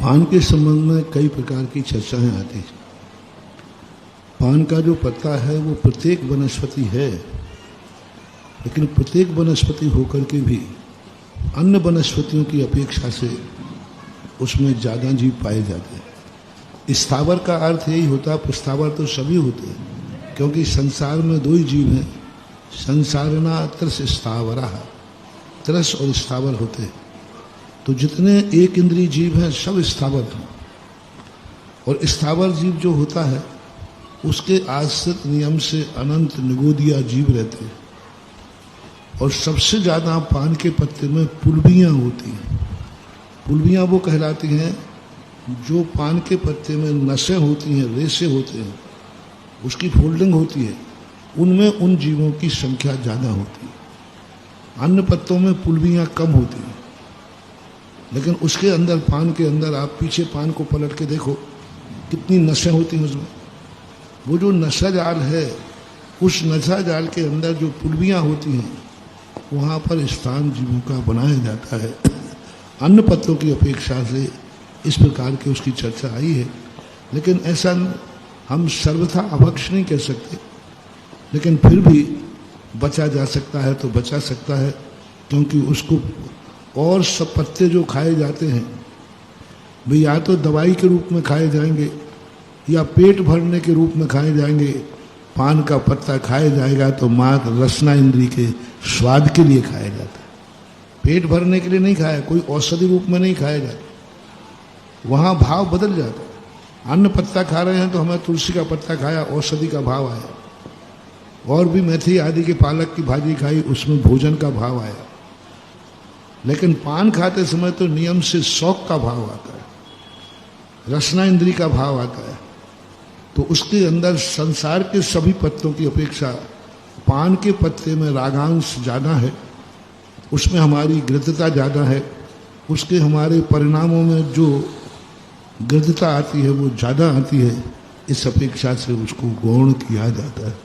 पान के संबंध में कई प्रकार की चर्चाएं आती हैं। पान का जो पत्ता है वो प्रत्येक वनस्पति है, लेकिन प्रत्येक वनस्पति होकर के भी अन्य वनस्पतियों की अपेक्षा से उसमें ज़्यादा जीव पाए जाते हैं। स्थावर का अर्थ यही होता है, प्रस्थावर तो सभी होते हैं, क्योंकि संसार में दो ही जीव हैं, संसारना त्रस स्थावरा, त्रस और स्थावर होते हैं। तो जितने एक इंद्रिय जीव हैं सब स्थावर हैं, और स्थावर जीव जो होता है उसके आश्रित नियम से अनंत निगोदिया जीव रहते हैं। और सबसे ज़्यादा पान के पत्ते में पुलबियाँ होती हैं। पुलबियाँ वो कहलाती हैं जो पान के पत्ते में नसें होती हैं, रेशे होते हैं, उसकी फोल्डिंग होती है, उनमें उन जीवों की संख्या ज़्यादा होती है। अन्य पत्तों में पुलबियाँ कम होती हैं, लेकिन उसके अंदर, पान के अंदर आप पीछे पान को पलट के देखो कितनी नसें होती हैं उसमें। वो जो नशा जाल है, उस नशा जाल के अंदर जो पुलबियाँ होती हैं वहाँ पर स्थान जीवों का बनाया जाता है। अन्य पत्तों की अपेक्षा से इस प्रकार की उसकी चर्चा आई है, लेकिन ऐसा हम सर्वथा अभक्ष नहीं कह सकते, लेकिन फिर भी बचा जा सकता है तो बचा सकता है, क्योंकि उसको और सब पत्ते जो खाए जाते हैं वे या तो दवाई के रूप में खाए जाएंगे या पेट भरने के रूप में खाए जाएंगे। पान का पत्ता खाया जाएगा तो मात्र रसना इंद्री के स्वाद के लिए खाया जाता है, पेट भरने के लिए नहीं खाया, कोई औषधि रूप में नहीं खाया जाता। वहाँ भाव बदल जाता है। अन्न पत्ता खा रहे हैं तो हमें तुलसी का पत्ता खाया, औषधि का भाव आया, और भी मेथी आदि के पालक की भाजी खाई, उसमें भोजन का भाव आया। लेकिन पान खाते समय तो नियम से शौक का भाव आता है, रसना इंद्री का भाव आता है। तो उसके अंदर संसार के सभी पत्तों की अपेक्षा पान के पत्ते में रागांश ज़्यादा है, उसमें हमारी गृद्धता ज़्यादा है, उसके हमारे परिणामों में जो गृद्धता आती है वो ज़्यादा आती है। इस अपेक्षा से उसको गौण किया जाता है।